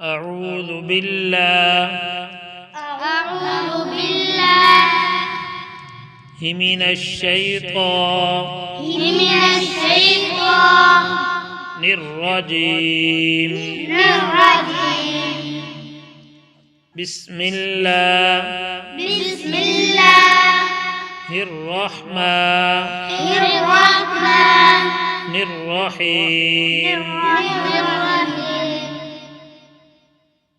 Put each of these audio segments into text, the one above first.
أعوذ بالله من الشيطان الرجيم. بسم الله الرحمن الرحيم.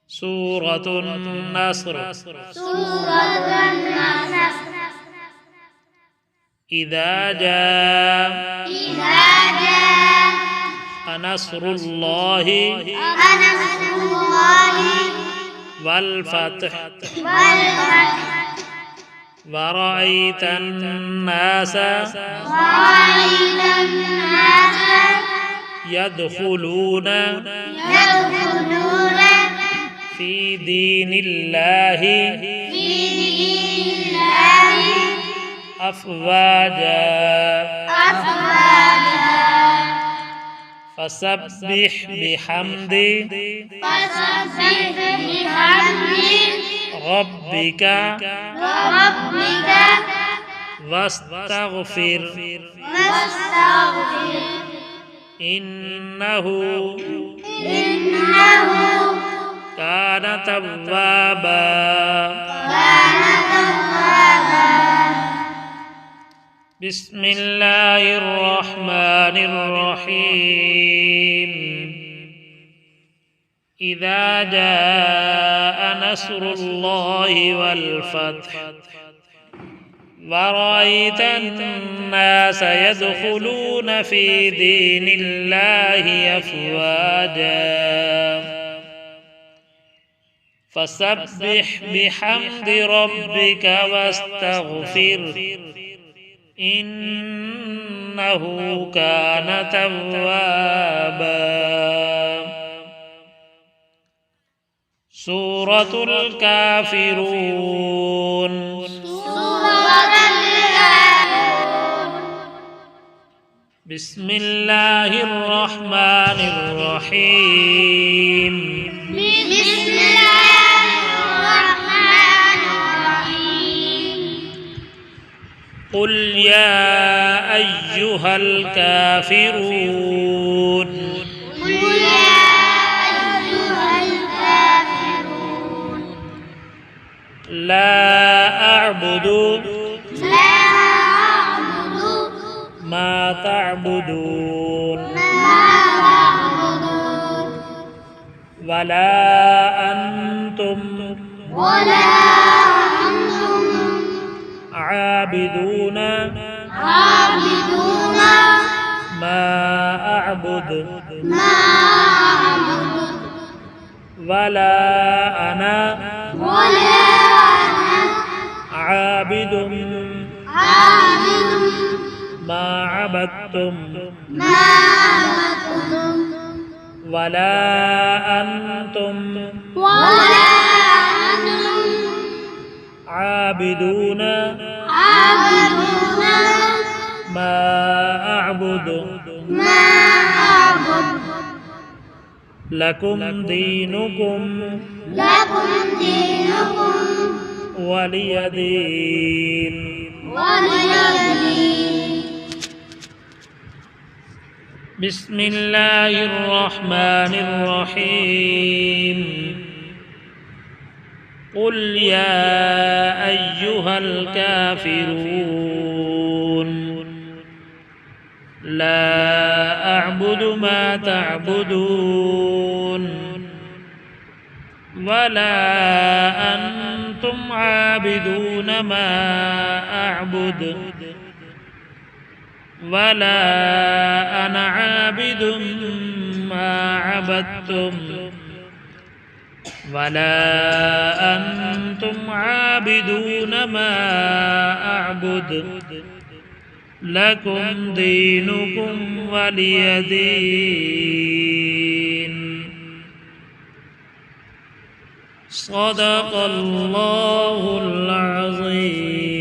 سورة النصر. إذا جاء نصر الله والفتح ورأيت الناس يدخلون في دين الله أفواجا فسبح بحمد ربك واستغفر إنه كان توابا. بسم الله الرحمن الرحيم. إذا جاء نصر الله والفتح ورأيت الناس يدخلون في دين الله أفواجا فسبح بحمد ربك واستغفر إنه كان توابا. سورة الكافرون. بسم الله الرحمن الرحيم. قل يا أيها الكافرون لا أعبد ما تعبدون ولا أنتم عابدون ما أعبد ولا أنا عابد ما عبدتم ولا أنتم عابدون ما أعبد لكم دينكم ولي دين. بسم الله الرحمن الرحيم. قل يا أيها الكافرون لا أعبد ما تعبدون ولا أنتم عابدون ما أعبد ولا أنا عابد ما عبدتم ولا أنتم عابدون ما أعبد لكم دينكم ولي دين. صدق الله العظيم.